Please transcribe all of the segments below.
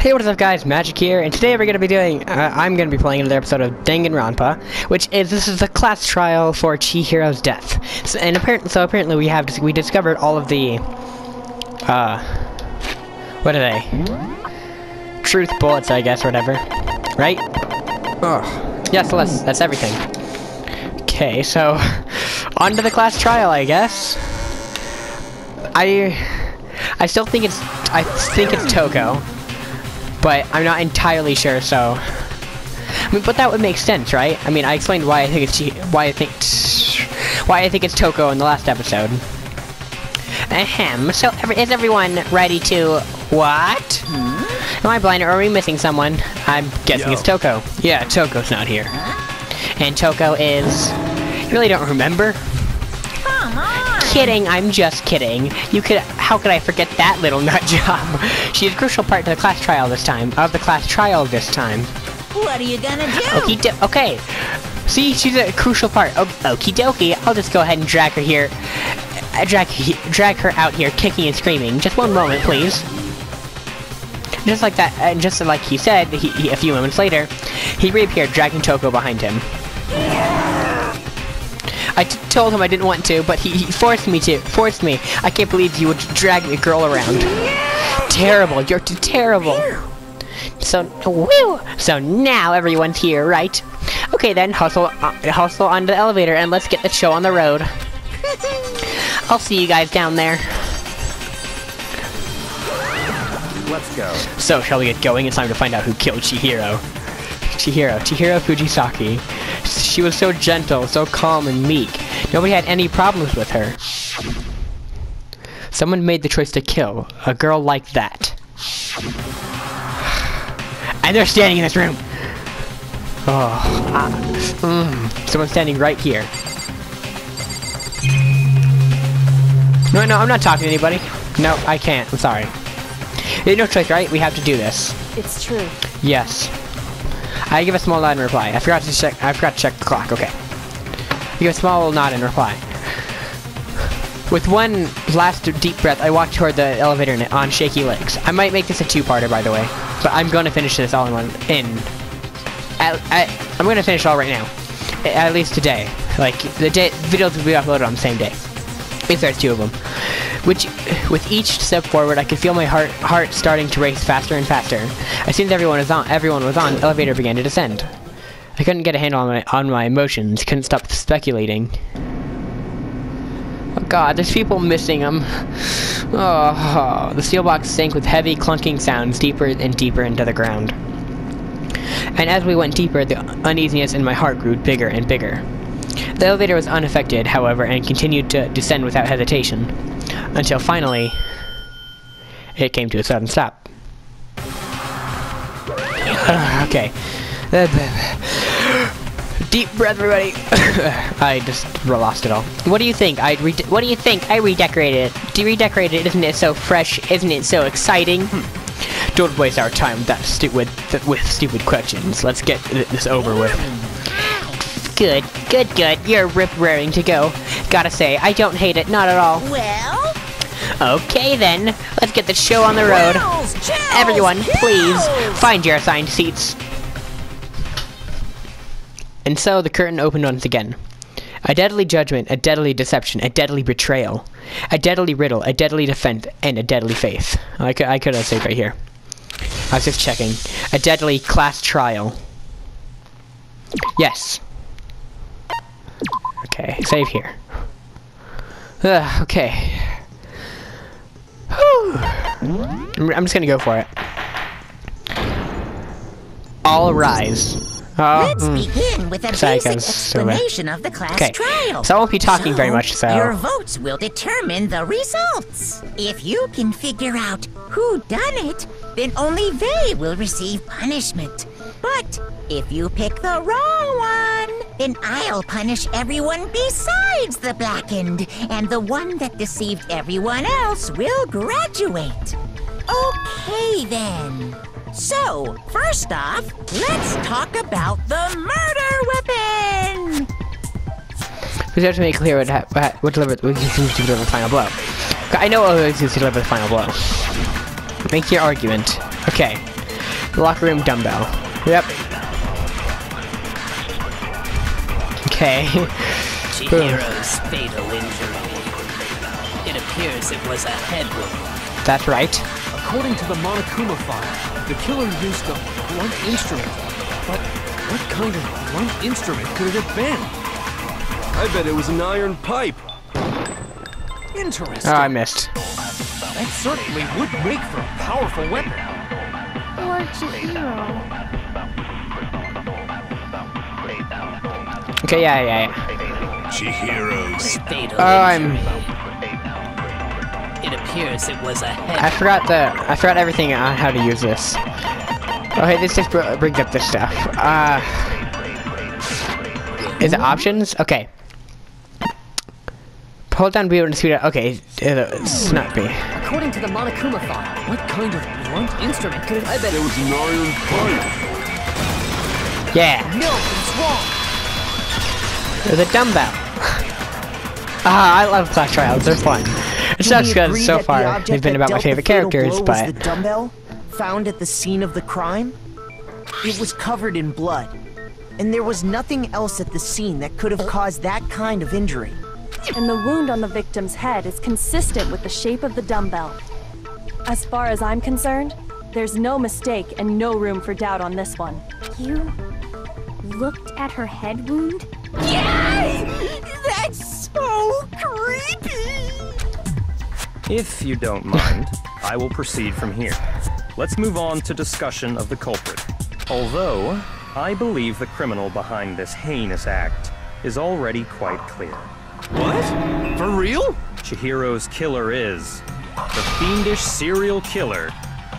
Hey, what is up guys, Magic here, and today we're going to be doing, I'm going to be playing another episode of Danganronpa, this is the class trial for Chihiro's death. So apparently we discovered all of the, what are they? Truth bullets, I guess, or whatever. Right? Oh. Yes, that's everything. Okay, so, on to the class trial, I guess. I still think it's Toko. But I'm not entirely sure, so but that would make sense, right? I mean, I explained why I think it's Toko in the last episode. Ahem. So is everyone ready to what? Am I blind or are we missing someone? I'm guessing it's Toko. Yeah, Toko's not here. And Toko is... You really don't remember? Come on! Kidding, I'm just kidding. How could I forget that little nut job? She's a crucial part to the class trial this time. What are you gonna do? Okay. See, she's a crucial part. Okie dokie. I'll just go ahead and drag her here. Drag her out here, kicking and screaming. Just one moment, please. Just like that, and just like he said, a few moments later, he reappeared, dragging Toko behind him. I told him I didn't want to, but he forced me to. I can't believe you would drag a girl around. Terrible. You're too terrible. So now everyone's here, right? Okay then, hustle onto the elevator and let's get the show on the road. I'll see you guys down there. Let's go. So, shall we get going? It's time to find out who killed Chihiro. Chihiro Fujisaki. She was so gentle, so calm and meek. Nobody had any problems with her. Someone made the choice to kill a girl like that. And they're standing in this room. Someone's standing right here. No, I'm not talking to anybody. No, I can't. I'm sorry. There's no choice, right? We have to do this. It's true. Yes. I give a small nod in reply. I forgot to check the clock. Okay. I give a small nod in reply. With one last deep breath, I walk toward the elevator on shaky legs. I might make this a two-parter, by the way, but I'm going to finish this all in one. I'm going to finish it all right now. At least today. Like the videos will be uploaded on the same day. If there's two of them. With each step forward, I could feel my heart starting to race faster and faster. As soon as everyone was on, the elevator began to descend. I couldn't get a handle on my emotions, couldn't stop speculating. Oh god, there's people missing them. Oh, the steel box sank with heavy clunking sounds deeper and deeper into the ground. And as we went deeper, the uneasiness in my heart grew bigger and bigger. The elevator was unaffected, however, and continued to descend without hesitation. Until finally, it came to a sudden stop. Okay. Deep breath, everybody. I just lost it all. What do you think? I redecorated it. Redecorated it. Isn't it so fresh? Isn't it so exciting? Don't waste our time with stupid questions. Let's get this over with. Good. You're raring to go. Gotta say, I don't hate it, not at all. Well? Okay then, let's get the show on the road. Everyone, please, find your assigned seats. And so the curtain opened once again. A deadly judgment, a deadly deception, a deadly betrayal, a deadly riddle, a deadly defense, and a deadly faith. I could have saved right here. I was just checking. A deadly class trial. Yes. Okay, save here. Okay. I'm just gonna go for it. All rise. Let's begin with a basic explanation of the class trial. So I won't be talking very much, so... Your votes will determine the results. If you can figure out who done it, then only they will receive punishment. But if you pick the wrong one, then I'll punish everyone besides the blackened, and the one that deceived everyone else will graduate. Okay then. So, first off, let's talk about the murder weapon! We have to make clear what deliver the final blow. I know what was used to deliver the final blow. Make your argument. Okay. Locker room dumbbell. Yep. Okay. Chihiro's fatal injury. It appears it was a head wound. That's right. According to the Monokuma file, the killer used a blunt instrument. But what kind of blunt instrument could it have been? I bet it was an iron pipe. Interesting. Oh, I missed. That certainly would make for a powerful weapon. Or Chihiro. Okay, yeah. Chihiro's. Fatal Oh, injury. It appears it was a head. I forgot everything on how to use this. Okay, this just brings up this stuff. Is it options? Okay. Hold down B to speed up. Okay, it's not B. According to the Monokuma file, what kind of blunt instrument could it have been? It was an iron pipe. Yeah. No, it's wrong. There's a dumbbell. I love Clash Trials. They're fun. It sucks because so far they've been about my favorite characters, but the dumbbell found at the scene of the crime? It was covered in blood, and there was nothing else at the scene that could have caused that kind of injury. And the wound on the victim's head is consistent with the shape of the dumbbell. As far as I'm concerned, there's no mistake and no room for doubt on this one. You looked at her head wound? Yay! That's so creepy! If you don't mind, I will proceed from here. Let's move on to discussion of the culprit. Although, I believe the criminal behind this heinous act is already quite clear. What? For real? Chihiro's killer is the fiendish serial killer,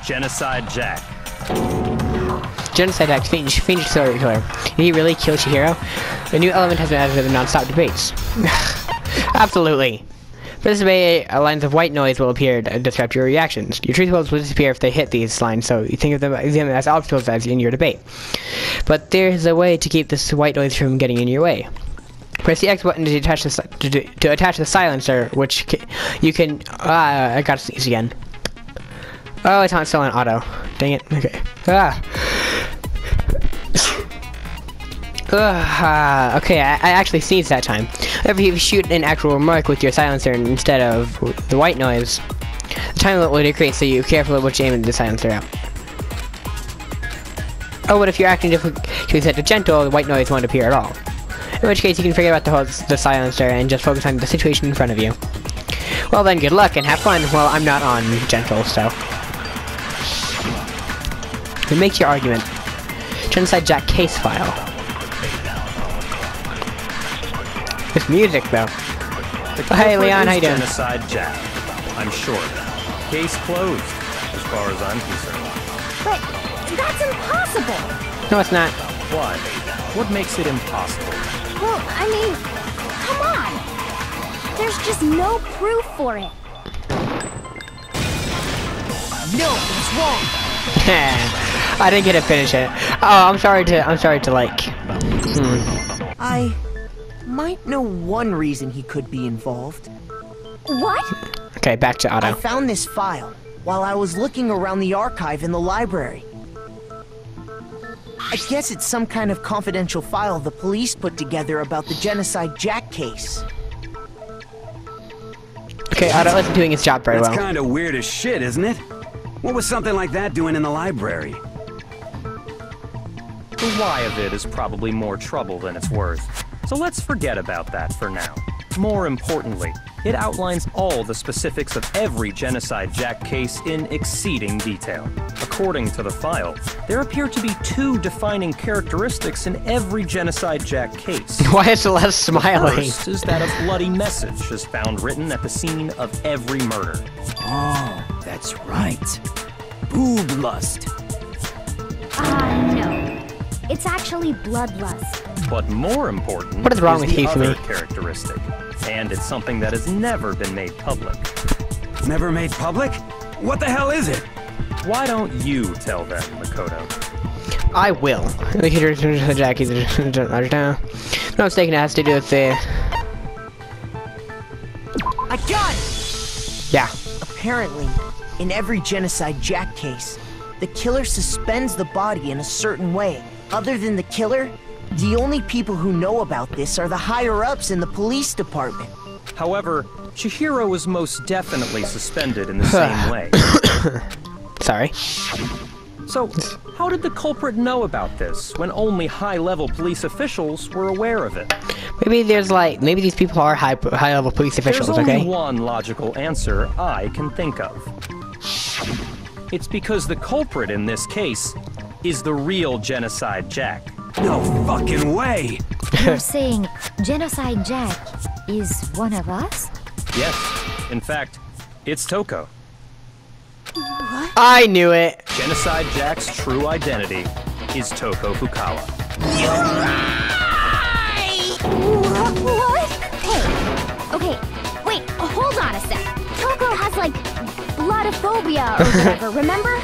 Genocide Jack. Genocide Act, fiendish serial killer. Did he really kill Chihiro? A new element has been added to the non-stop debates. Absolutely. This way, lines of white noise will appear to disrupt your reactions. Your truth words will disappear if they hit these lines, so you think of them as obstacles as in your debate. But there's a way to keep this white noise from getting in your way. Press the X button to attach the silencer, which you can. I gotta sneeze again. Oh, it's not still on auto. Dang it. Okay. Okay, I actually sneezed that time. If you shoot an actual remark with your silencer instead of the white noise, the time limit will decrease, so you carefully which aim the silencer out. Oh, but if you're acting difficultly set to gentle, the white noise won't appear at all. In which case, you can forget about the silencer and just focus on the situation in front of you. Well then, good luck and have fun. Well, I'm not on gentle, so. Then make your argument. Genocide Jack case file. This music, though. Oh, hey, Leon, how you doing? Genocide Jack. I'm sure. Case closed, as far as I'm concerned. But that's impossible! No, it's not. Why? What makes it impossible? Well, I mean, come on! There's just no proof for it. No, it's wrong. I didn't get to finish it. Oh, I'm sorry to like. I might know one reason he could be involved. What? Okay, back to auto. I found this file while I was looking around the archive in the library. I guess it's some kind of confidential file the police put together about the Genocide Jack case. Okay, auto wasn't doing its job very well. That's kind of weird as shit, isn't it? What was something like that doing in the library? The why of it is probably more trouble than it's worth. So let's forget about that for now. More importantly, it outlines all the specifics of every Genocide Jack case in exceeding detail. According to the file, there appear to be two defining characteristics in every Genocide Jack case. Why is Celeste smiling? First is that a bloody message is found written at the scene of every murder. Oh, that's right. Boob lust. No. It's actually bloodlust. But more important, What is wrong with the you, other Fumi? characteristic, and it's something that has never been made public. Never made public? What the hell is it? Why don't you tell them, Makoto? I will. The kid to Jackie. No mistake, it has to do with the. I got it! Yeah. Apparently, in every Genocide Jack case, the killer suspends the body in a certain way. Other than the killer, the only people who know about this are the higher-ups in the police department. However, Chihiro was most definitely suspended in the same way. Sorry. So, how did the culprit know about this when only high-level police officials were aware of it? Maybe maybe these people are high-level police officials, There's okay? only one logical answer I can think of. It's because the culprit in this case is the real Genocide Jack. No fucking way! You're saying Genocide Jack is one of us? Yes, in fact, it's Toko. I knew it! Genocide Jack's true identity is Toko Fukawa. What? Hey, okay, wait, hold on a sec. Toko has, like, bloodophobia or whatever, remember?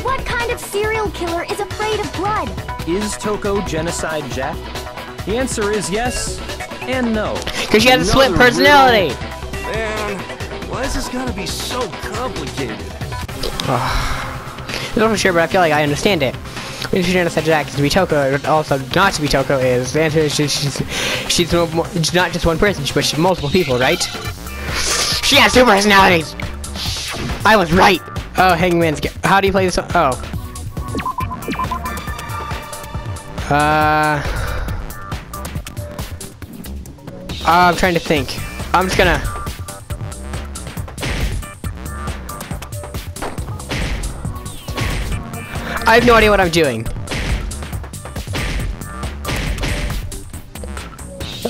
What kind of serial killer is afraid of blood? Is Toko Genocide Jack? The answer is yes and no. Because she has a split personality! Man, why is this gotta be so complicated? I'm not sure, but I feel like I understand it. If Genocide Jack is to be Toko, but also not to be Toko is, the answer is she's not just one person, but she's multiple people, right? She has two personalities! I was right! Oh, Hangman's... How do you play this one? Oh. I'm trying to think. I'm just gonna... I have no idea what I'm doing.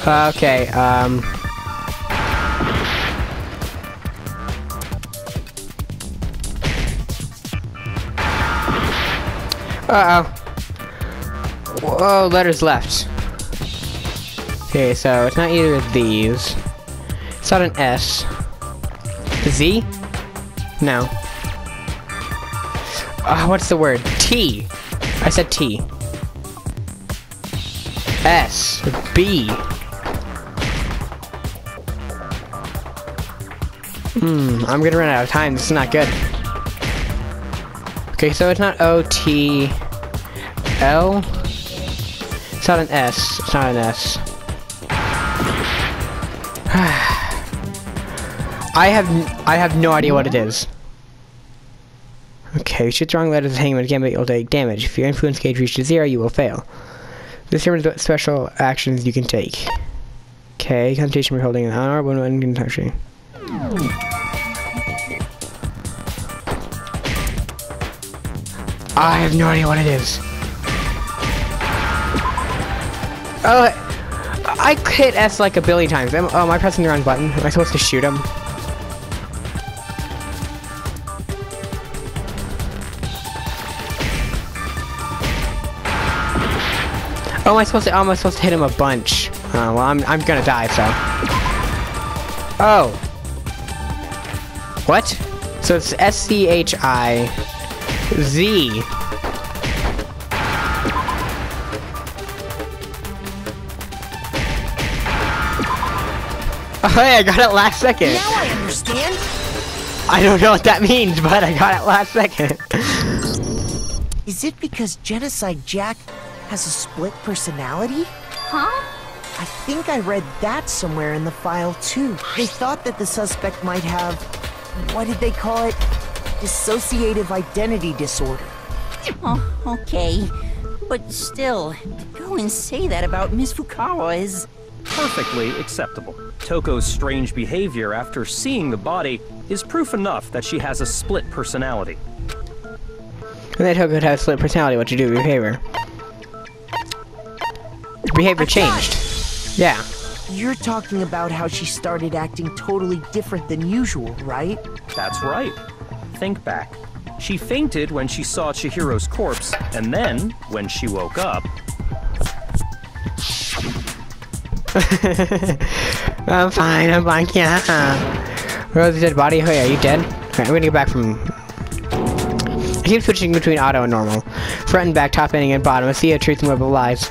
Okay, uh-oh. Whoa, letters left. Okay, so it's not either of these. It's not an S. Z? No. What's the word? T. I said T. S. B. I'm gonna run out of time. This is not good. Okay, so it's not O, T, L. It's not an S. It's not an S. I have no idea what it is. Okay, shoot the wrong letters hangman again, but you'll take damage. If your influence gauge reaches 0, you will fail. This determines what special actions you can take. Okay, concentration we're holding an hour, one concentration. I have no idea what it is. Oh, I hit S like a billion times. Oh, am I pressing the wrong button? Am I supposed to shoot him? Oh, am I supposed to hit him a bunch? Well, I'm gonna die, so. Oh. What? So it's S-C-H-I-Z. Oh, hey, I got it last second. Now I understand. I don't know what that means, but I got it last second. Is it because Genocide Jack has a split personality? Huh? I think I read that somewhere in the file too. They thought that the suspect might have, what did they call it? Dissociative identity disorder. Oh, okay. But still, to go and say that about Miss Fukawa is... Perfectly acceptable. Toko's strange behavior after seeing the body is proof enough that she has a split personality. And then Toko could have a split personality. What you do with your behavior? Your behavior changed. Yeah. You're talking about how she started acting totally different than usual, right? That's right. Think back. She fainted when she saw Chihiro's corpse, and then, when she woke up... I'm fine, yeah. Where's the dead body? Oh yeah, are you dead? Okay, I'm gonna get back from... I keep switching between auto and normal. Front and back, top ending and bottom. I see a truth and web of lies.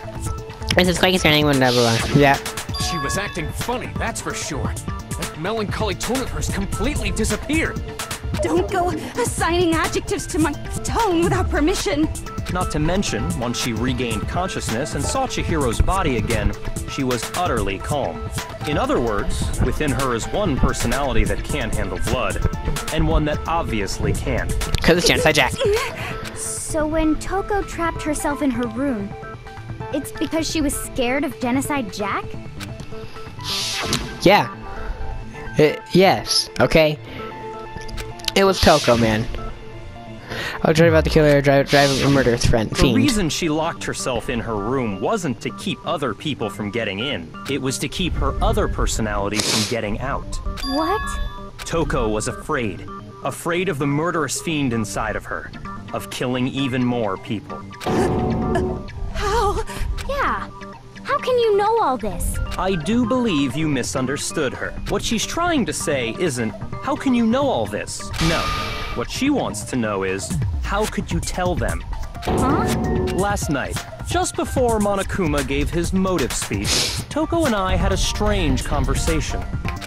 This is quite concerning when never Yeah. She was acting funny, that's for sure. That melancholy tone of hers completely disappeared. Don't go assigning adjectives to my tone without permission. Not to mention, once she regained consciousness and saw Chihiro's body again, she was utterly calm. In other words, within her is one personality that can't handle blood, and one that obviously can. Because it's Genocide Jack. So when Toko trapped herself in her room, it's because she was scared of Genocide Jack? Yeah. Yes, okay? It was Toko, man. I'll drive out the killer, drive a murderous fiend. The reason she locked herself in her room wasn't to keep other people from getting in. It was to keep her other personality from getting out. What? Toko was afraid. Afraid of the murderous fiend inside of her. Of killing even more people. How? Yeah. How can you know all this? I do believe you misunderstood her. What she's trying to say isn't, how can you know all this? No. What she wants to know is, how could you tell them? Huh? Last night, just before Monokuma gave his motive speech, Toko and I had a strange conversation.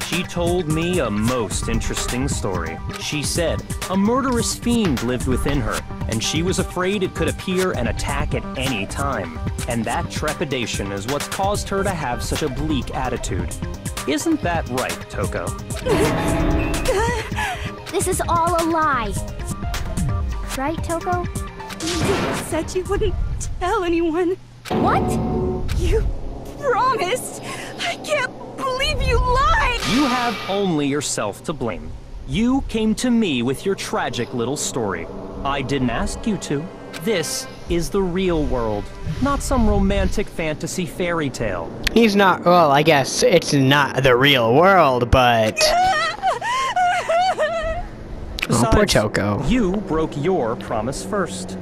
She told me a most interesting story. She said a murderous fiend lived within her, and she was afraid it could appear and attack at any time. And that trepidation is what's caused her to have such a bleak attitude. Isn't that right, Toko? This is all a lie. Right, Toko? You said you wouldn't tell anyone. What? You promised. I can't believe you lied. You have only yourself to blame. You came to me with your tragic little story. I didn't ask you to. This is the real world, not some romantic fantasy fairy tale. He's not, well, I guess it's not the real world, but... Besides, oh, poor Toko. You broke your promise first.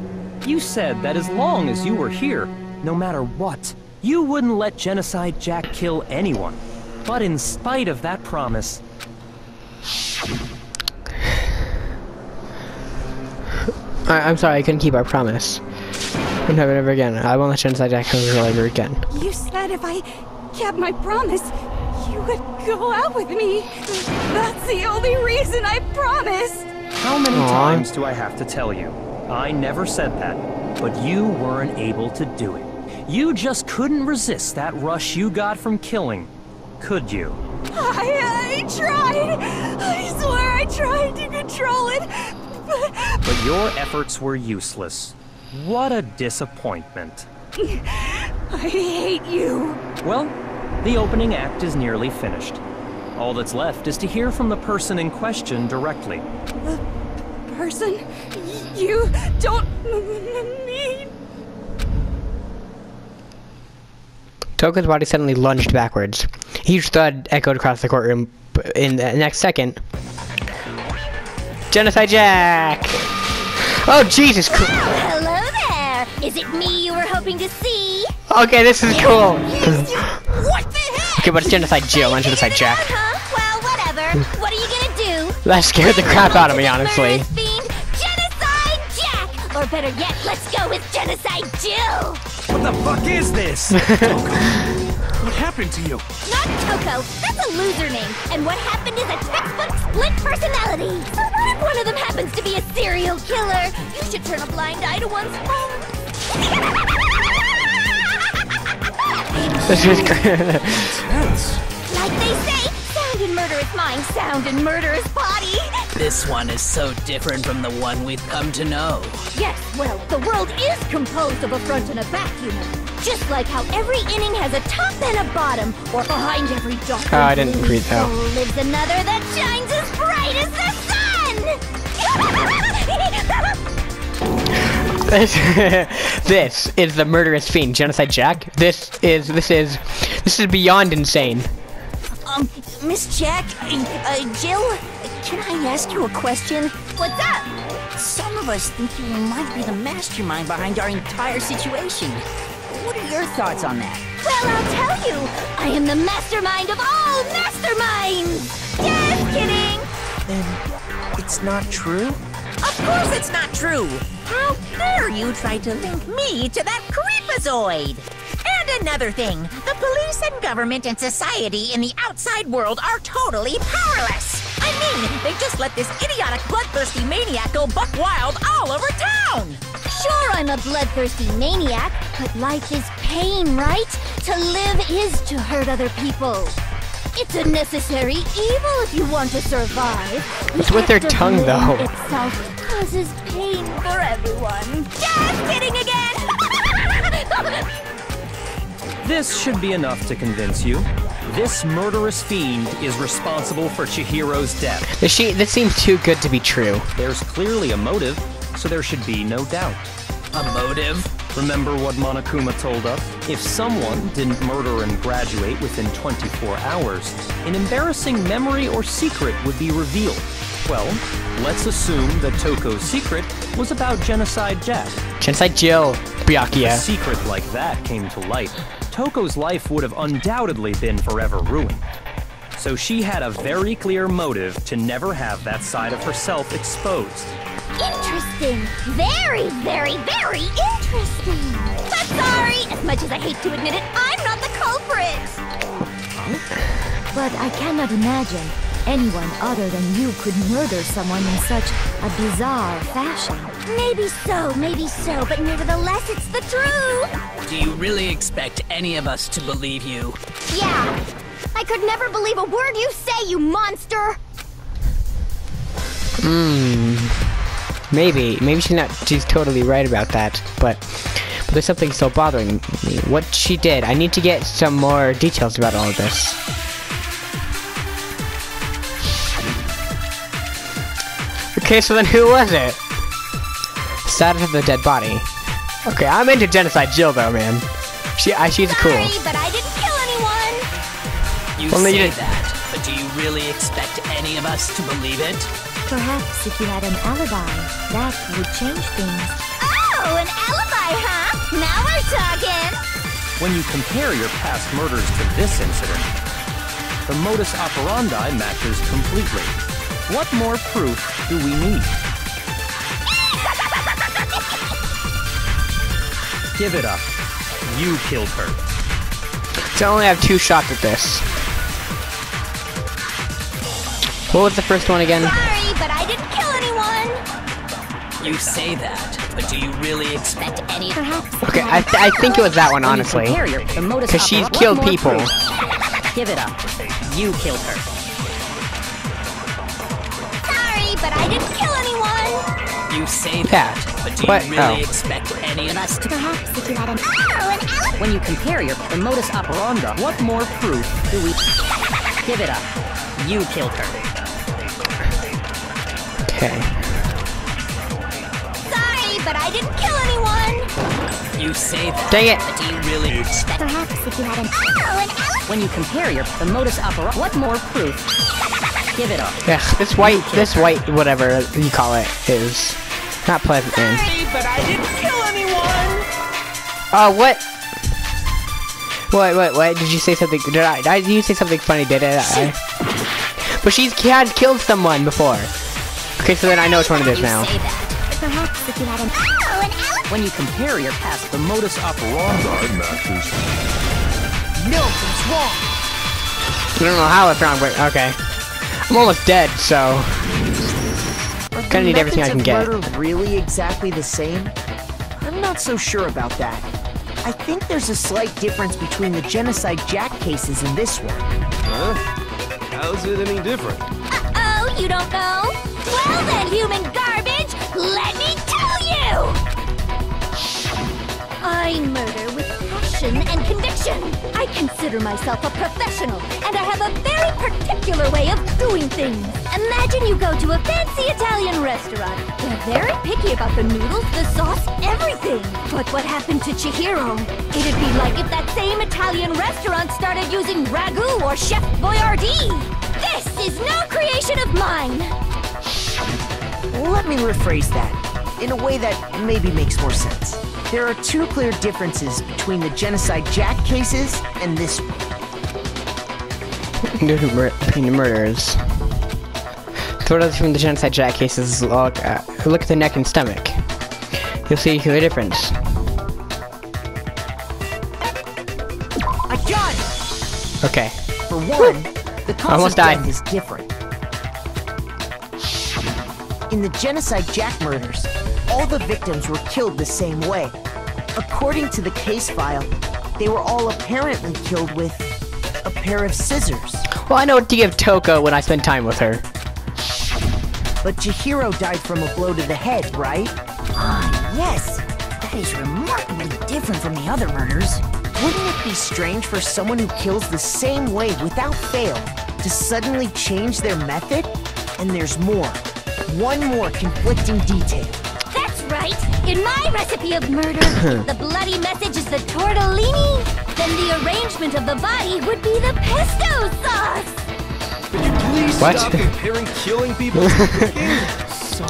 You said that as long as you were here, no matter what, you wouldn't let Genocide Jack kill anyone. But in spite of that promise... I'm sorry, I couldn't keep our promise. Won't have it ever again. I won't let Genocide Jack kill her ever again. You said if I kept my promise, you would go out with me. That's the only reason I promised. How many times do I have to tell you? I never said that, but you weren't able to do it. You just couldn't resist that rush you got from killing, could you? I tried. I swear I tried to control it, but your efforts were useless. What a disappointment. I hate you. Well, the opening act is nearly finished. All that's left is to hear from the person in question directly. The person you don't mean? Toko's body suddenly lunged backwards. A huge thud echoed across the courtroom. In the next second, Genocide Jack! Oh, Jesus Christ! Hello there! Is it me you were hoping to see? Okay, this is cool! What the heck? Okay, but it's Genocide Jill, not Genocide Jack. Well, whatever. What are you gonna do? That scared the crap out of me, honestly. Fiend, Genocide Jack! Or better yet, let's go with Genocide Jill! What the fuck is this? What happened to you? Not Toko. That's a loser name. And what happened is a textbook split personality. So what if one of them happens to be a serial killer? You should turn a blind eye to one's fault. This is great. Like they say, sound in murderous mind, sound in murderous body. This one is so different from the one we've come to know. Yes, well, the world is composed of a front and a back, you know. Just like how every inning has a top and a bottom, or behind every dark I didn't read that. lives another that shines as bright as the sun! This is the murderous fiend, Genocide Jack. This is beyond insane. Miss Jack, Jill, can I ask you a question? What's up? Some of us think you might be the mastermind behind our entire situation. What are your thoughts on that? Well, I'll tell you. I am the mastermind of all masterminds! Just kidding! Then it's not true? Of course it's not true! How dare you try to link me to that creepazoid! And another thing, the police and government and society in the outside world are totally powerless! I mean, they just let this idiotic bloodthirsty maniac go buck wild all over town! Sure, I'm a bloodthirsty maniac, but life is pain, right? To live is to hurt other people. It's a necessary evil if you want to survive. It's with their tongue, though. Itself causes pain for everyone. Just kidding again! This should be enough to convince you. This murderous fiend is responsible for Chihiro's death. This seems too good to be true. There's clearly a motive, so there should be no doubt. A motive? Remember what Monokuma told us? If someone didn't murder and graduate within 24 hours, an embarrassing memory or secret would be revealed. Well, let's assume that Toko's secret was about Genocide Jack. Genocide Jill, If Byakuya. a secret like that came to light, Toko's life would have undoubtedly been forever ruined. So she had a very clear motive to never have that side of herself exposed. Interesting. Very, very, very interesting. But sorry, as much as I hate to admit it, I'm not the culprit! But I cannot imagine anyone other than you could murder someone in such a bizarre fashion. Maybe so, but nevertheless, it's the truth! Do you really expect any of us to believe you? Yeah. I could never believe a word you say, you monster! Maybe she's totally right about that, but there's something still bothering me. What she did, I need to get some more details about all of this. Okay, so then who was it? Status of the dead body. Okay, I'm into Genocide Jill though, man. She's cool. Sorry, but I didn't kill anyone! You Only say you- that, but do you really expect any of us to believe it? Perhaps if you had an alibi, that would change things. Oh, an alibi, huh? Now we're talking! When you compare your past murders to this incident, the modus operandi matches completely. What more proof do we need? Give it up. You killed her. So I only have 2 shots at this. What was the first one again? Sorry, but I didn't kill anyone! You say that, but do you really expect any? Perhaps. Okay, I think it was that one, honestly. Because she's killed people. Give it up. You killed her. Sorry, but I didn't kill anyone! You say Yeah. that, but do What? you really Oh. expect any of us to? Perhaps if you had an Oh, an alibi! When you compare the modus operandi, What more proof do we... Give it up. You killed her. Okay. Sorry, but I didn't kill anyone! You say that, Dang it. but do you really expect? perhaps if you had an Oh, an alibi! When you compare the modus operandi, what more proof? Give it up. Yeah, this white, whatever you call it, is not pleasant, man. Sorry, but I didn't kill anyone! Oh, what? What? Did you say something? Did you say something funny? Did I? But she had killed someone before. Okay, so then I know which one it is You now. say that. perhaps if you had an Oh, an alibi! When you compare your past, the modus operandi matches. Milton's wrong. I don't know how it's wrong, but okay. I'm almost dead, so kinda need everything I can get. Are murder really exactly the same? I'm not so sure about that. I think there's a slight difference between the Genocide Jack cases and this one. Huh? How's it any different? Uh-oh, you don't know? Well then, human garbage, let me tell you! I murder with passion and conviction. I consider myself a professional, and I have a very particular way of doing things. Imagine you go to a fancy Italian restaurant. They're very picky about the noodles, the sauce, everything. But what happened to Chihiro? It'd be like if that same Italian restaurant started using ragu or Chef Boyardee. This is no creation of mine. Let me rephrase that in a way that maybe makes more sense. There are 2 clear differences between the Genocide Jack cases and this one. Between the murders. Sort of from the Genocide Jack cases, look at the neck and stomach. You'll see a clear difference. I got it! Okay. For one, the cause Almost of death died. is different. In the Genocide Jack murders, all the victims were killed the same way. According to the case file, they were all apparently killed with a pair of scissors. Well, I know what to give Toko when I spend time with her. But Chihiro died from a blow to the head, right? Ah, yes. That is remarkably different from the other murders. Wouldn't it be strange for someone who kills the same way without fail to suddenly change their method? And there's more. One more conflicting detail. That's right! In my recipe of murder, if the bloody message is the tortellini, then the arrangement of the body would be the pesto sauce! Could you please What? stop comparing killing people to cooking? So,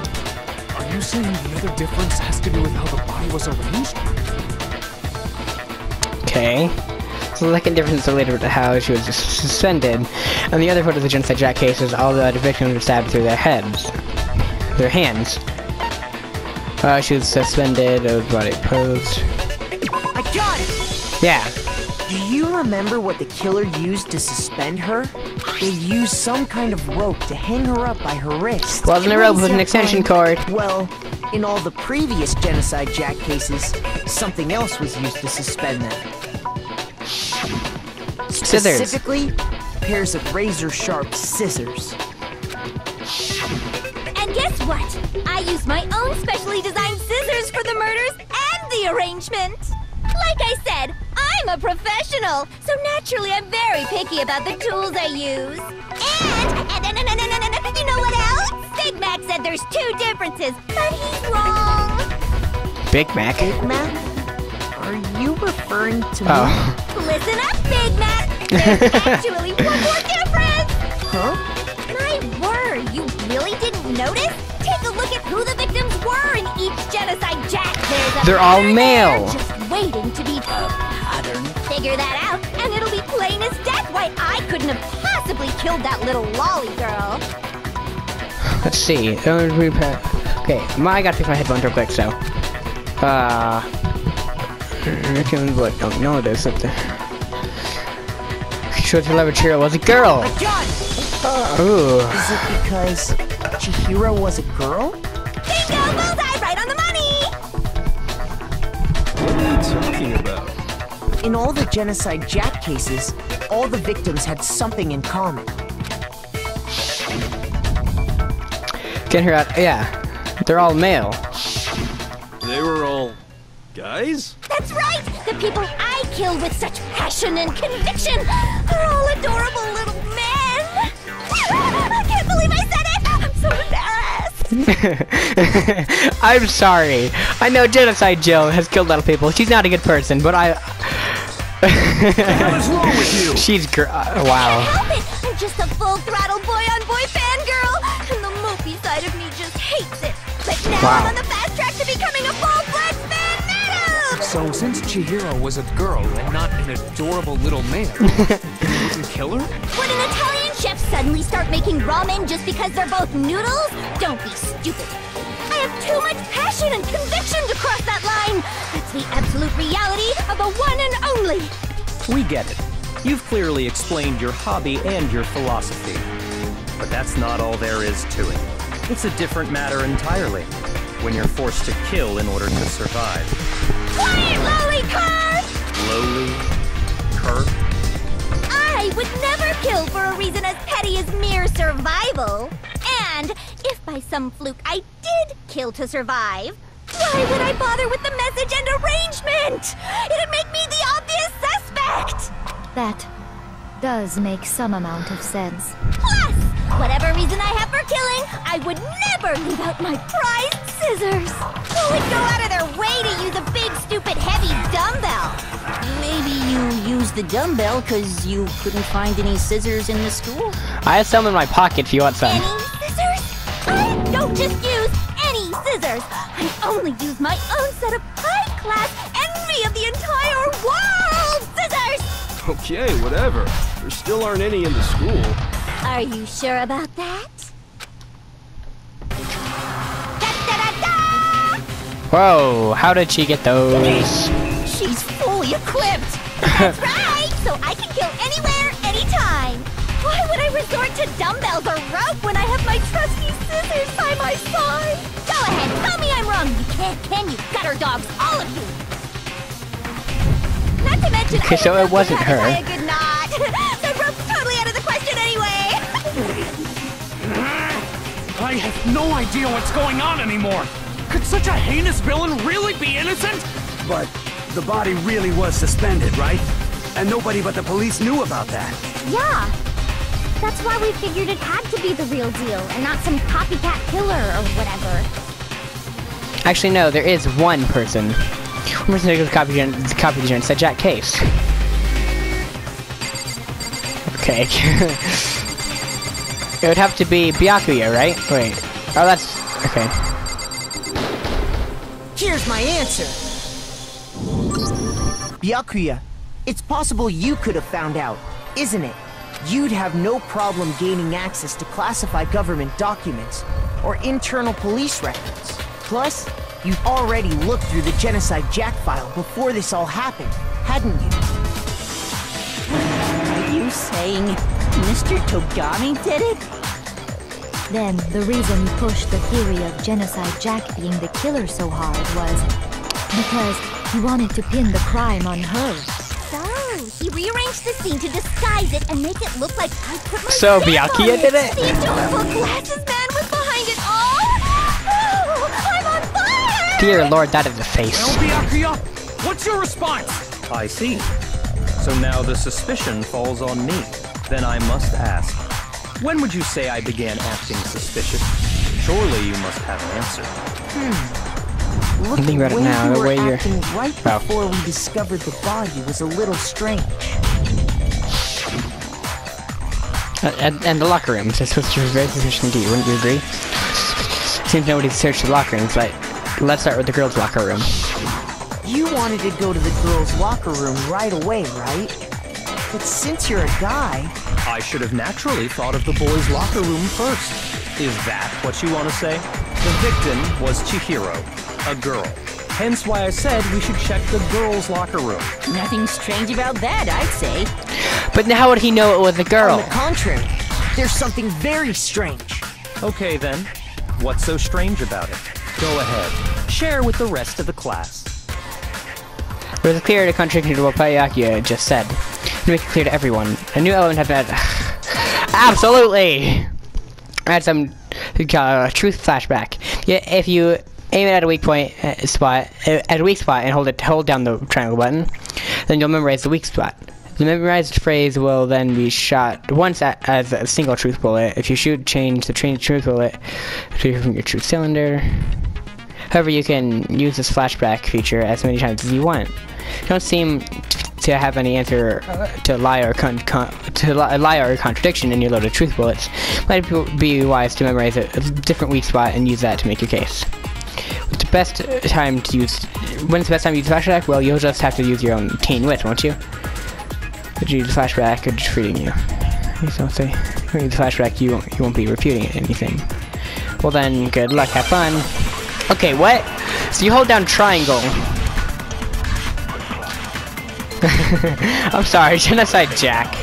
are you saying the other difference has to do with how the body was arranged? Okay. So the second difference is related to how she was suspended, and the other part of the Genocide Jack case is all the victims were stabbed through their heads. Their hands. She was suspended, body posed. I got it! Yeah. Do you remember what the killer used to suspend her? They used some kind of rope to hang her up by her wrist. Wasn't a rope, it was an extension cord. Well, in all the previous Genocide Jack cases, something else was used to suspend them. Scissors. Specifically, pairs of razor-sharp scissors. And guess what? I used my own specially designed scissors for the murders and the arrangement! Like I said, I'm a professional, so naturally I'm very picky about the tools I use. And you know what else? Big Mac said there's 2 differences, but he's wrong. Big Mac? Big Mac? Are you referring to Oh. me? Listen up, Big Mac! There's actually one more difference! Huh? My word, you really didn't notice? Take a look at who the victims were in each Genocide Jack. There's a They're all pattern male. there just waiting to be pattern. Figure that out, and it'll be plain as death why I couldn't have possibly killed that little lolly girl. Let's see. Okay, I gotta fix my headphones real quick, so. I don't know this up there. Sure, the Chihiro was a girl. I got it! Ooh. Is it because Chihiro was a girl? Bingo! Bullseye! Right on the money! What are you talking about? In all the Genocide Jack cases, all the victims had something in common. Get her out. Yeah. They're all male. They were all guys? That's right! The people I kill with such passion and conviction are all adorable little men! I can't believe I said it! I'm so embarrassed! I'm sorry. I know Genocide Jill has killed a lot of people. She's not a good person, but I... What is wrong with you? She's wow. Can't help it! I'm just a full-throttle boy-on-boy fangirl! And the mopey side of me just hates it! But now Wow. I'm on the fast track to becoming a full-fledged fan native! So since Chihiro was a girl and not an adorable little man, you wouldn't kill her? Would an Italian chef suddenly start making ramen just because they're both noodles? Don't be stupid. I have too much passion and conviction to cross that line. That's the absolute reality of the one and only. We get it. You've clearly explained your hobby and your philosophy. But that's not all there is to it. It's a different matter entirely, when you're forced to kill in order to survive. Quiet, lowly cur! Lowly? Cur? I would never kill for a reason as petty as mere survival. And if by some fluke I did kill to survive, why would I bother with the message and arrangement? It'd make me the obvious suspect! That does make some amount of sense. Plus, whatever reason I have for killing, I would never leave out my prized scissors. Who would go out of their way to use a big, stupid, heavy dumbbell? Maybe you used the dumbbell because you couldn't find any scissors in the school? I have some in my pocket if you want some. Any scissors? I don't just use any scissors. I only use my own set of high-class envy of the entire world scissors! Okay, whatever. There still aren't any in the school. Are you sure about that? Whoa, how did she get those? She's fully equipped! That's right! So I can kill anywhere, anytime! Why would I resort to dumbbells or rope when I have my trusty scissors by my side? Go ahead, tell me I'm wrong. You can't, can you? Gutter dogs, all of you. Not to mention, Okay, so it wasn't her. I a good knot. The rope's totally out of the question anyway. I have no idea what's going on anymore. Could such a heinous villain really be innocent? But the body really was suspended, right? And nobody but the police knew about that. Yeah. That's why we figured it had to be the real deal and not some copycat killer or whatever. Actually, no, there is one person. One person who copied the gen said Jack Case. Okay. It would have to be Byakuya, right? Wait. Oh, that's... okay. Here's my answer. Byakuya, it's possible you could have found out, isn't it? You'd have no problem gaining access to classified government documents or internal police records. Plus, you've already looked through the Genocide Jack file before this all happened, hadn't you? Are you saying Mr. Togami did it? Then, the reason he pushed the theory of Genocide Jack being the killer so hard was because he wanted to pin the crime on her. So, he rearranged the scene to disguise it and make it look like I put my So stamp on Byakuya did it? The adorable glasses man was behind it all! Oh, I'm on fire! Dear Lord, that is a face. Well, Byakuya, what's your response? I see. So now the suspicion falls on me. Then I must ask, when would you say I began acting suspicious? Surely you must have an answer. Look, I'm thinking about it now, the way you're... right before we discovered the body was a little strange. And the locker rooms, this was very suspicious indeed, wouldn't you agree? Seems nobody searched the locker rooms, but let's start with the girls' locker room. You wanted to go to the girls' locker room right away, right? But since you're a guy... I should have naturally thought of the boys' locker room first. Is that what you want to say? The victim was Chihiro, a girl. Hence why I said we should check the girls' locker room. Nothing strange about that, I'd say. But how would he know it was a girl? On the contrary, there's something very strange. Okay then, what's so strange about it? Go ahead, share with the rest of the class. It was clear to contradiction to what Byakuya just said. To make it clear to everyone, a new element has been absolutely! Add some truth flashback. Yeah, if you aim it at a weak point spot, and hold down the triangle button, then you'll memorize the weak spot. The memorized phrase will then be shot once as a single truth bullet. If you shoot, change the truth bullet from your truth cylinder. However, you can use this flashback feature as many times as you want. You don't seem to have any answer to a lie or contradiction in your loaded truth bullets. Might be wise to memorize a different weak spot and use that to make your case. When's the best time to use flashback? Well, you'll just have to use your own teen wit, won't you? Could you use flashback or just reading you? Please don't say. When you use flashback, you won't be refuting anything. Well then, good luck, have fun. Okay, what? So you hold down triangle. I'm sorry, Genocide Jack.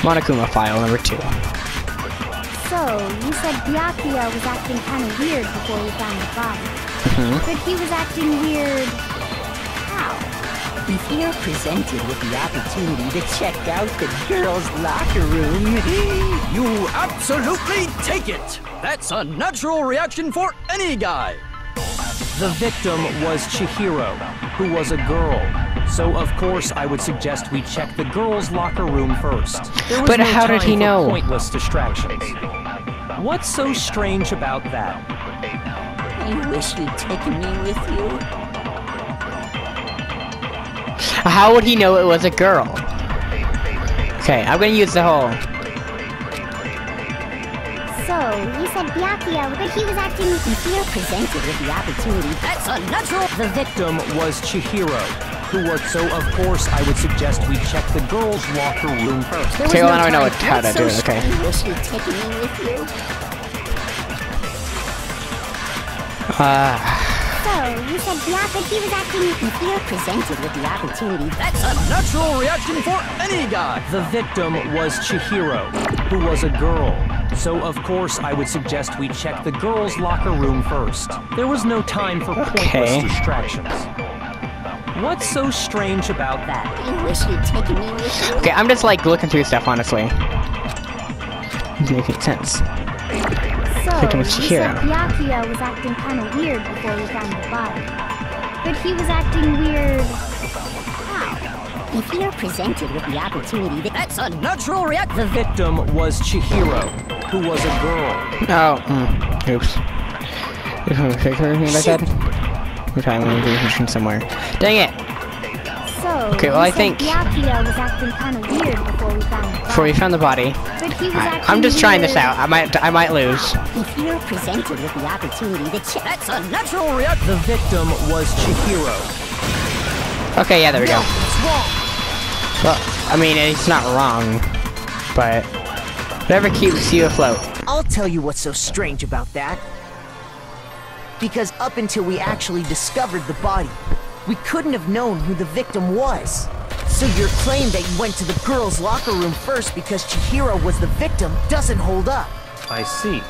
Monokuma file number 2. So, you said Byakuya was acting kind of weird before we found the body. But he was acting weird... how? If you're presented with the opportunity to check out the girls' locker room, You absolutely take it! That's a natural reaction for any guy! The victim was Chihiro, who was a girl. So of course I would suggest we check the girls' locker room first. There was But no how did time he for know? Pointless distractions. What's so strange about that? I wish you'd taken me with you. How would he know it was a girl? Okay, I'm gonna use the whole... So, you said Byakuya, but he was acting... If you're presented with the opportunity, that's a natural... The victim was Chihiro, who was... So of course I would suggest we check the girls' locker room first. Okay, well now I know how to do it, okay. I wish you'd taken me with you. So, you said Byakuya, he was acting... If you're presented with the opportunity, That's a natural reaction for any guy! The victim was Chihiro, who was a girl. So, of course, I would suggest we check the girls' locker room first. There was no time for pointless distractions. What's so strange about that? You wish you'd taken me with you. Okay, I'm just like looking through stuff, honestly. Doesn't make any sense. So, you said Byakuya was acting kind of weird before we found the body. But he was acting weird... how? If you're presented with the opportunity, that's a natural reaction. The victim was Chihiro, who was a girl. Oh, oops. Like I said? We're trying to somewhere. Dang it! So, okay, well, I think Byakuya was acting kind of weird before we found the body. Before we found the body. But he was acting I'm just trying weird. this out. I might lose. If you're presented with the opportunity, that's a natural reaction. The victim was Chihiro. Okay, yeah, there we go. It's wrong. Well, I mean, it's not wrong, but whatever keeps you afloat. I'll tell you what's so strange about that. Because up until we actually discovered the body, we couldn't have known who the victim was. So your claim that you went to the girls' locker room first because Chihiro was the victim doesn't hold up. I see.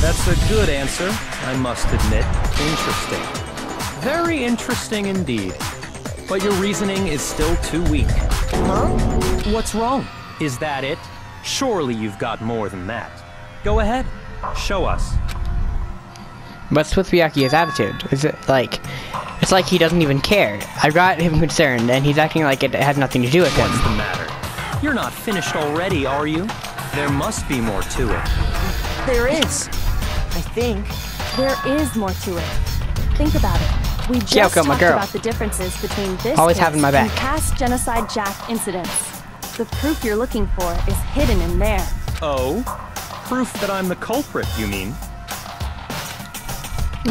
That's a good answer, I must admit. Interesting. Very interesting indeed. But your reasoning is still too weak. Huh? What's wrong? Is that it? Surely you've got more than that. Go ahead. Show us. What's with Byakuya's attitude? Is it like... It's like he doesn't even care. I got him concerned, and he's acting like it has nothing to do with him. What's the matter? You're not finished already, are you? There must be more to it. There is. I think. There is more to it. Think about it. We just Kyoko, my talked girl. about the differences between this Always case having my back. and past Genocide Jack incidents. The proof you're looking for is hidden in there. Oh? Proof that I'm the culprit, you mean?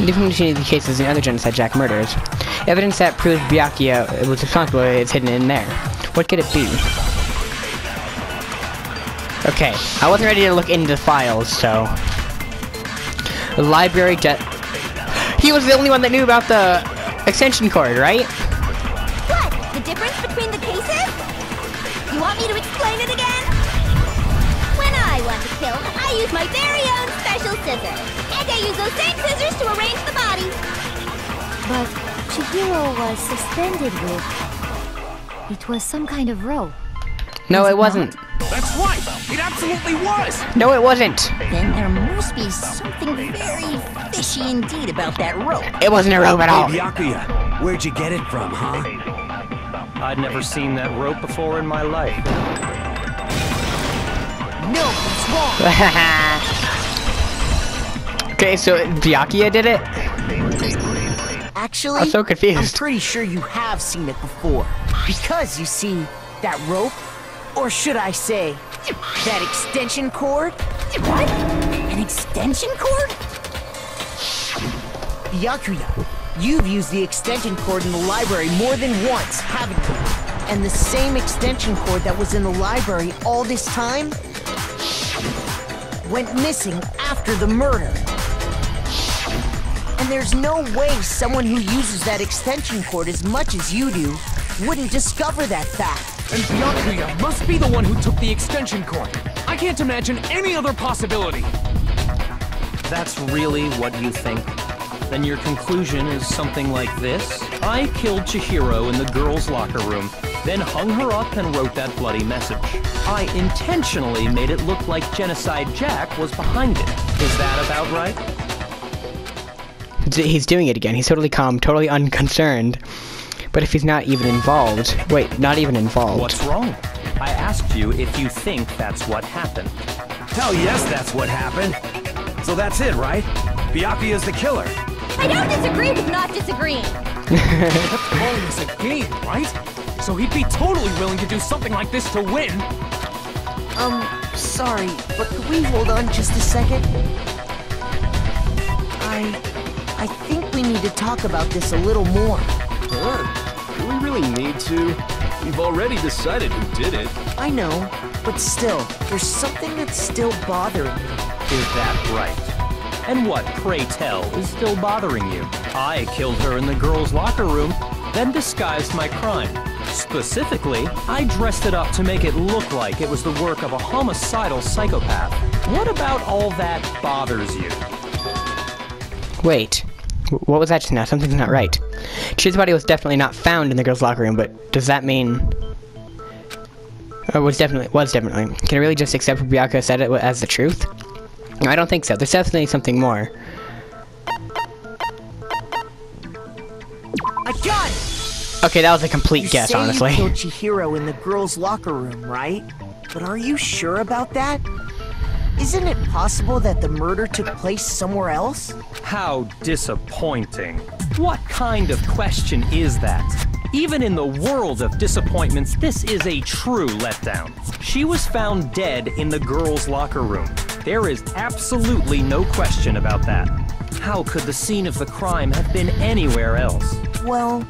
Different between the cases and other Genocide Jack murders. Evidence that proves Byakuya was responsible is hidden in there. What could it be? Okay, I wasn't ready to look into the files, so... The library He was the only one that knew about the extension cord, right? What? The difference between the cases? You want me to explain it again? When I want to kill, I use my very own special scissors. And I use those same scissors to arrange the body. But Chihiro was suspended with... It was some kind of rope. No, it wasn't. That's right! It absolutely was! No, it wasn't. Then there must be something very fishy indeed about that rope. It wasn't a rope at all. Hey, Byakuya, where'd you get it from, huh? I'd never seen that rope before in my life. No, it's wrong. Okay, so Byakuya did it? Actually, I'm so confused. I'm pretty sure you have seen it before. Because, you see, that rope, or should I say, that extension cord? What? An extension cord? Byakuya, you've used the extension cord in the library more than once, haven't you? And the same extension cord that was in the library all this time went missing after the murder. And there's no way someone who uses that extension cord as much as you do wouldn't discover that fact. And Byakuya must be the one who took the extension cord. I can't imagine any other possibility. That's really what you think? Then your conclusion is something like this? I killed Chihiro in the girls' locker room, then hung her up and wrote that bloody message. I intentionally made it look like Genocide Jack was behind it. Is that about right? He's doing it again. He's totally calm, totally unconcerned. But if he's not even involved... Wait, not even involved. What's wrong? I asked you if you think that's what happened. Hell yes, that's what happened. So that's it, right? Byakuya's the killer. I don't disagree with not disagreeing. Kept calling this a game, right? So he'd be totally willing to do something like this to win. Sorry, but could we hold on just a second? I think we need to talk about this a little more. Huh? Do we really need to? We've already decided who did it. I know, but still, there's something that's still bothering me. Is that right? And what, pray tell, is still bothering you? I killed her in the girls' locker room, then disguised my crime. Specifically, I dressed it up to make it look like it was the work of a homicidal psychopath. What about all that bothers you? Wait. What was that just now? Something's not right. Chid's body was definitely not found in the girls' locker room, but does that mean... was definitely. Can I really just accept what Byakuya said it as the truth? No, I don't think so. There's definitely something more. I got it! Okay, that was a complete guess, honestly. You killed Chihiro in the girls' locker room, right? But are you sure about that? Isn't it possible that the murder took place somewhere else? How disappointing. What kind of question is that? Even in the world of disappointments, this is a true letdown. She was found dead in the girls' locker room. There is absolutely no question about that. How could the scene of the crime have been anywhere else? Well,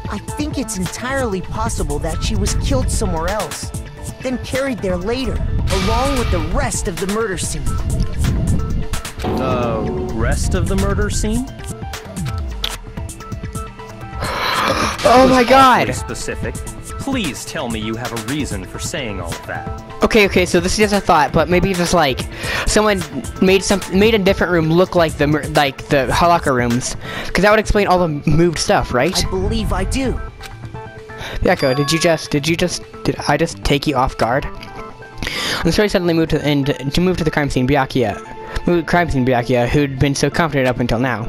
I think it's entirely possible that she was killed somewhere else, then carried there later, along with the rest of the murder scene. The rest of the murder scene? Oh my god! Specific. Please tell me you have a reason for saying all of that. Okay, so this is just a thought, but maybe just like someone made a different room look like the locker rooms, because that would explain all the moved stuff, right? I believe I do. Yako, did I just take you off guard? When the story suddenly moved to the crime scene, Byakuya, who'd been so confident up until now.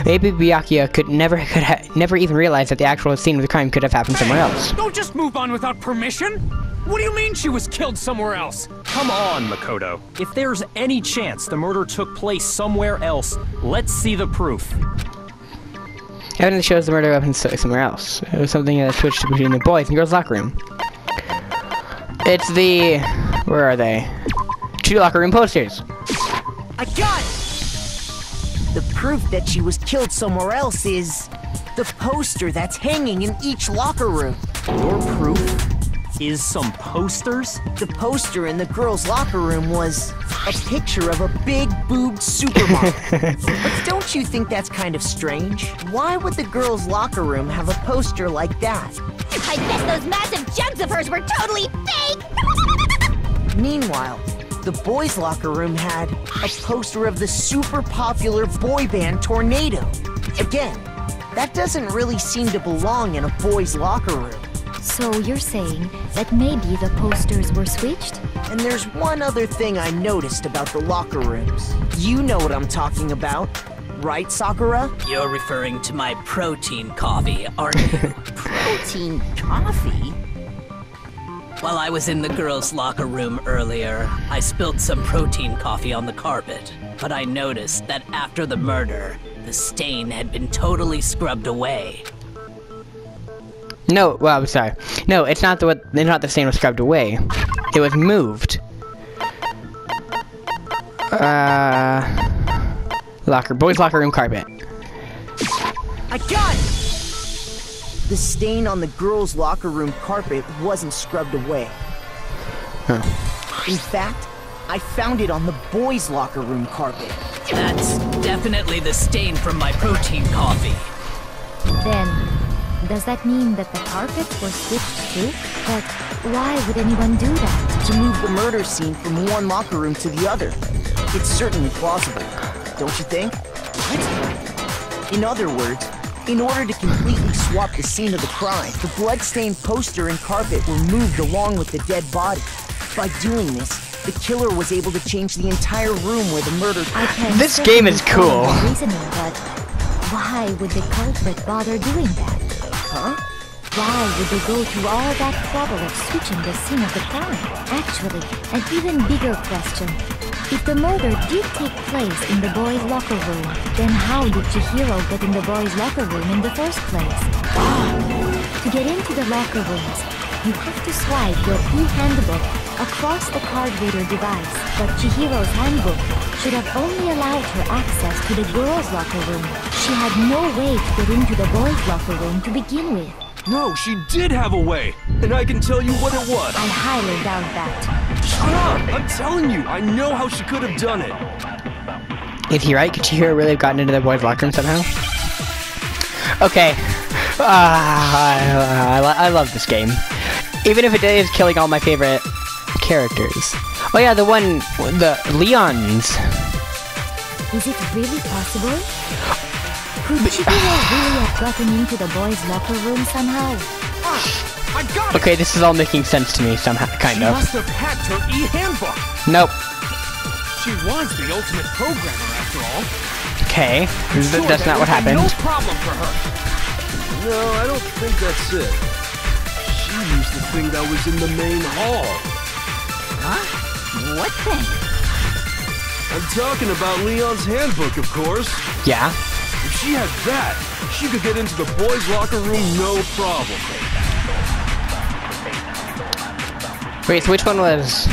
Maybe Byakuya could never even realize that the actual scene of the crime could have happened somewhere else. Don't just move on without permission! What do you mean she was killed somewhere else? Come on, Makoto. If there's any chance the murder took place somewhere else, let's see the proof. Evidence shows the murder happened somewhere else. It was something that switched between the boys and girls' locker room. It's the... where are they? 2 locker room posters. I got it! The proof that she was killed somewhere else is the poster that's hanging in each locker room. Your proof is some posters? The poster in the girls' locker room was a picture of a big boobed supermodel. But don't you think that's kind of strange? Why would the girls' locker room have a poster like that? I guess those massive jugs of hers were totally fake! Meanwhile, the boys' locker room had a poster of the super popular boy band Tornado. Again, that doesn't really seem to belong in a boys' locker room. So you're saying that maybe the posters were switched? And there's one other thing I noticed about the locker rooms. You know what I'm talking about, right, Sakura? You're referring to my protein coffee, aren't you? Protein coffee? While I was in the girls' locker room earlier, I spilled some protein coffee on the carpet. But I noticed that after the murder, the stain had been totally scrubbed away. No, well, I'm sorry. No, it's not the stain was scrubbed away. It was moved. Boys' locker room carpet. I got it! The stain on the girls' locker room carpet wasn't scrubbed away. Huh. In fact, I found it on the boys' locker room carpet. That's definitely the stain from my protein coffee. Then, does that mean that the carpets were switched too? But why would anyone do that? To move the murder scene from one locker room to the other. It's certainly plausible, don't you think? What? In other words, in order to completely swap the scene of the crime, the blood-stained poster and carpet were moved along with the dead body. By doing this, the killer was able to change the entire room where the murder... This game is cool. Reasoning, but why would the culprit bother doing that? Huh? Why would they go to all that trouble of switching the scene of the crime? Actually, an even bigger question. If the murder did take place in the boys' locker room, then how did Chihiro get in the boys' locker room in the first place? To get into the locker rooms, you have to swipe your e-handbook across the card reader device, but Chihiro's handbook should have only allowed her access to the girls' locker room. She had no way to get into the boys' locker room to begin with. No, she did have a way, and I can tell you what it was. I highly doubt that. Shut up! I'm telling you, I know how she could have done it. Is he right? Could Chihiro really have gotten into the boys' locker room somehow? Okay, I love this game. Even if it is killing all my favorite characters. Oh yeah, the Leon's. Is it really possible? Could Chihiro really have gotten into the boys' locker room somehow? I got it! Okay, this is all making sense to me somehow, kind of. She must have hacked her e-handbook. Nope. She was the ultimate programmer after all. Okay, that's not what happened. No problem for her. No, I don't think that's it. She used the thing that was in the main hall. Huh? What thing? I'm talking about Leon's handbook, of course. Yeah. If she had that, she could get into the boys' locker room no problem. Wait, so which one was...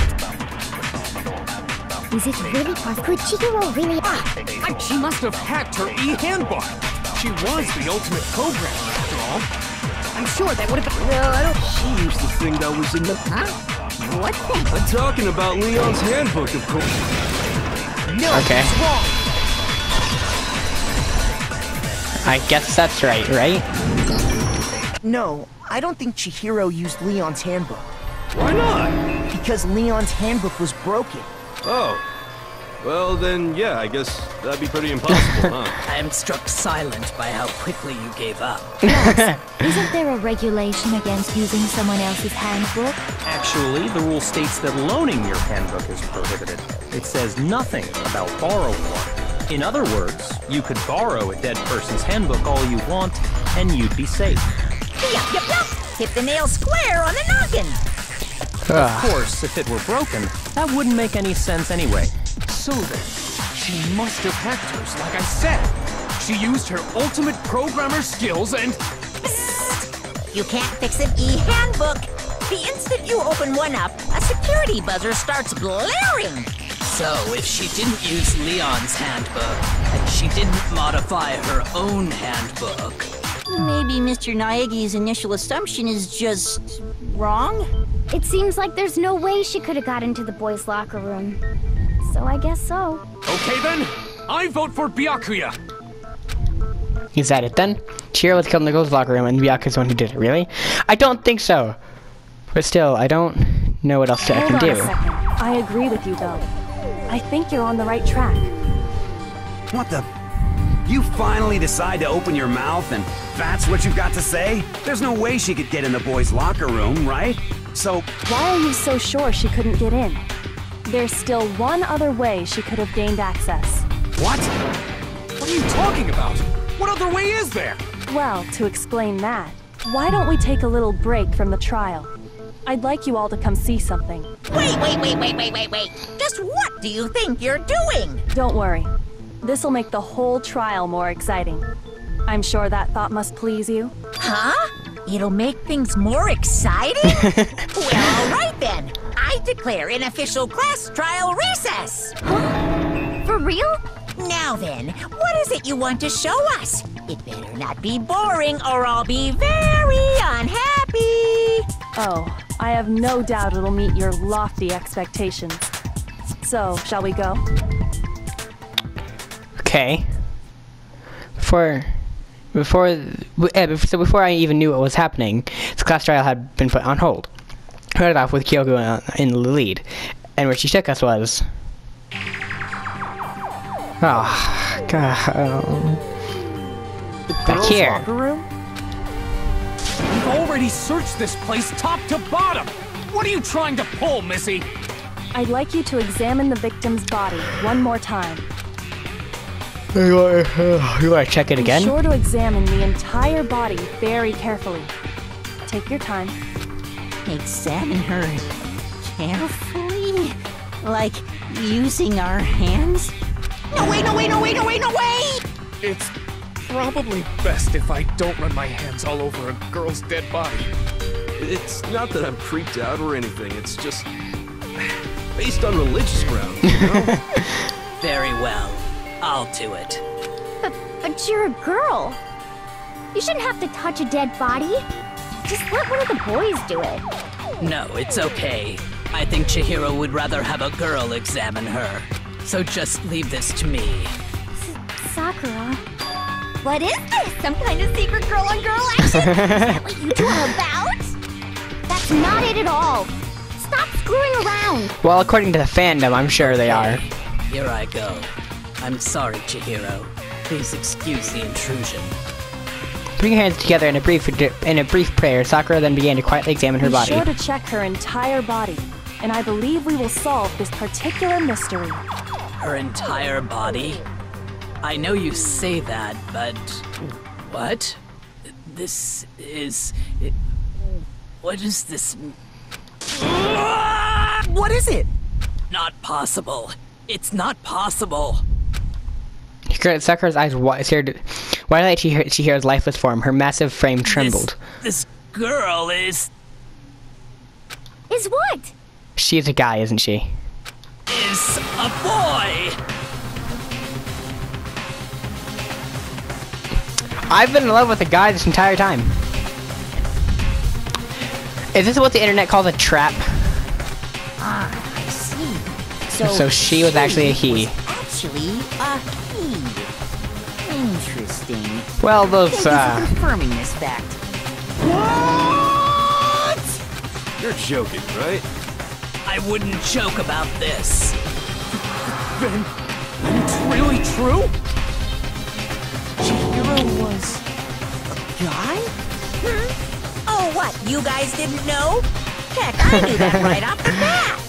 Is it really possible? Could Chihiro really... She must have hacked her e-handbook. She was the ultimate programmer after all. I'm sure that would have been... No, I don't... She used the thing that was in the... Huh? What thing? I'm talking about Leon's handbook, of course. No, okay. It's wrong. I guess that's right? No, I don't think Chihiro used Leon's handbook. Why not? Because Leon's handbook was broken. Oh. Well, then, yeah, I guess that'd be pretty impossible, huh? I am struck silent by how quickly you gave up. Isn't there a regulation against using someone else's handbook? Actually, the rule states that loaning your handbook is prohibited. It says nothing about borrowing one. In other words, you could borrow a dead person's handbook all you want, and you'd be safe. Yup. Hit the nail square on the noggin. Of course, if it were broken, that wouldn't make any sense anyway. So then, she must have hacked hers, like I said. She used her ultimate programmer skills and... You can't fix an e-handbook. The instant you open one up, a security buzzer starts blaring. So, if she didn't use Leon's handbook, and she didn't modify her own handbook... Maybe Mr. Naegi's initial assumption is just... wrong? It seems like there's no way she could have got into the boys' locker room. So I guess so. Okay then, I vote for Byakuya. Is that it then? Chihiro was killed in the girls' locker room and Byakuya's the one who did it, really? I don't think so. But still, I don't know what else I can do. Hold on a second. I agree with you, though. I think you're on the right track. What the... You finally decide to open your mouth and that's what you've got to say? There's no way she could get in the boys' locker room, right? So... Why are you so sure she couldn't get in? There's still one other way she could have gained access. What? What are you talking about? What other way is there? Well, to explain that, why don't we take a little break from the trial? I'd like you all to come see something. Wait. Just what do you think you're doing? Don't worry. This'll make the whole trial more exciting. I'm sure that thought must please you. Huh? It'll make things more exciting? Well, all right then. I declare an official class trial recess. For real? Now then, what is it you want to show us? It better not be boring or I'll be very unhappy. Oh, I have no doubt it'll meet your lofty expectations. So, shall we go? Okay. Before I even knew what was happening, the class trial had been put on hold. We started off with Kyoko in the lead, and where she took us was... Oh, God. Back here. Locker room? We've already searched this place top to bottom. What are you trying to pull, Missy? I'd like you to examine the victim's body one more time. You want to check it again? Be sure to examine the entire body very carefully. Take your time. Examine her carefully? Like using our hands? No way! It's probably best if I don't run my hands all over a girl's dead body. It's not that I'm creeped out or anything, it's just... based on religious grounds, you know? Very well. I'll do it. But you're a girl. You shouldn't have to touch a dead body. Just let one of the boys do it. No, it's okay. I think Chihiro would rather have a girl examine her. So just leave this to me. Sakura. What is this? Some kind of secret girl-on-girl action? Is that what you two are about? That's not it at all. Stop screwing around. Well, according to the fandom, I'm sure they are. Here I go. I'm sorry, Chihiro. Please excuse the intrusion. Putting her hands together in a brief prayer, Sakura then began to quietly examine her body. Be sure to check her entire body, and I believe we will solve this particular mystery. Her entire body? I know you say that, but... What? This is... What is this... What is it? Not possible. It's not possible. Sakura's eyes stared wide at Chihiro's lifeless form. Her massive frame trembled. This girl is... Is what? She's a guy, isn't she? Is a boy! I've been in love with a guy this entire time. Is this what the internet calls a trap? Ah, I see. So she was actually a he. Actually a he. Interesting. Well, those, Thank you for confirming this fact. What? You're joking, right? I wouldn't joke about this. Then it's really true? Chihiro was a guy? Oh, what? You guys didn't know? Heck, I knew that right off the bat.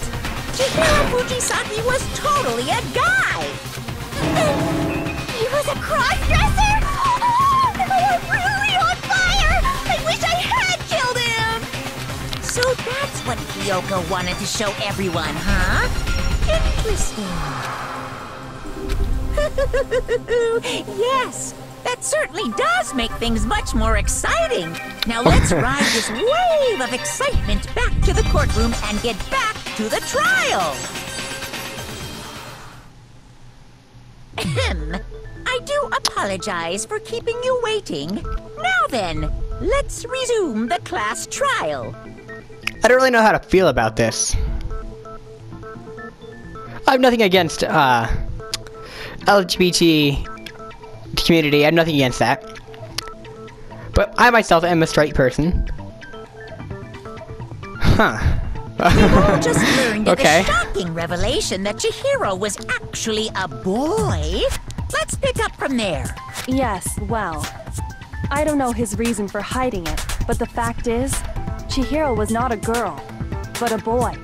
Chihiro Fujisaki was totally a guy. He was a cross-dresser? Oh, I'm really on fire! I wish I had killed him! So that's what Kyoko wanted to show everyone, huh? Interesting. Yes, that certainly does make things much more exciting. Now let's ride this wave of excitement back to the courtroom and get back to the trial. I do apologize for keeping you waiting. Now then, let's resume the class trial. I don't really know how to feel about this. I have nothing against LGBT community. I have nothing against that. But I myself am a straight person. Huh. We've all just learned Okay. the shocking revelation that Chihiro was actually a boy. Let's pick up from there. Yes, well, I don't know his reason for hiding it, but the fact is, Chihiro was not a girl, but a boy.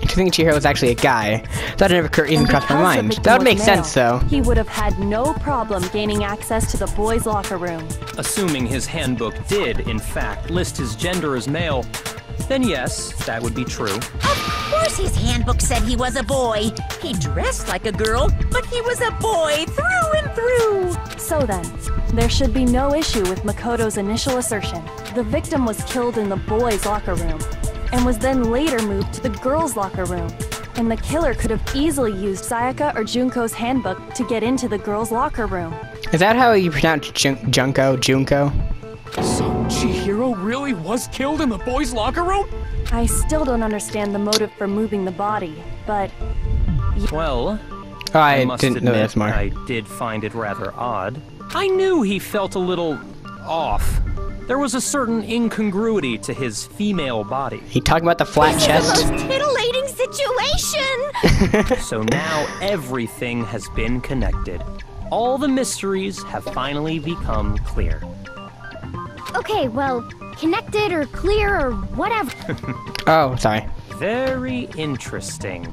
I think Chihiro was actually a guy. That never even crossed my Because the mind. victim That would was make sense, though. He would have had no problem gaining access to the boys' locker room. Assuming his handbook did, in fact, list his gender as male, then yes, that would be true. Of course his handbook said he was a boy. He dressed like a girl, but he was a boy through and through. So then, there should be no issue with Makoto's initial assertion. The victim was killed in the boys' locker room, and was then later moved to the girls' locker room. And the killer could have easily used Sayaka or Junko's handbook to get into the girls' locker room. Is that how you pronounce Junko? So Chihiro really was killed in the boys' locker room? I still don't understand the motive for moving the body, but... Well, I must didn't know admit, this more. I did find it rather odd. I knew he felt a little off. There was a certain incongruity to his female body. He talking about the flat This chest? is the most titillating situation! So now everything has been connected. All the mysteries have finally become clear. Okay, well, connected or clear or whatever. Oh, sorry. Very interesting.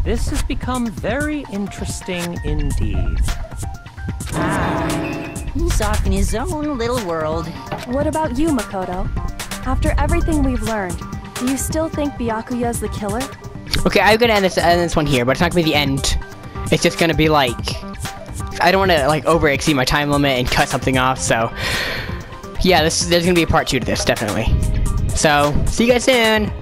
This has become very interesting indeed. He's off in his own little world. what about you, Makoto? After everything we've learned, do you still think Byakuya's the killer? Okay, I'm gonna end this one here, but it's not gonna be the end. It's just gonna be like... I don't want to like over exceed my time limit and cut something off, so... Yeah, there's gonna be a part 2 to this, definitely. So, see you guys soon!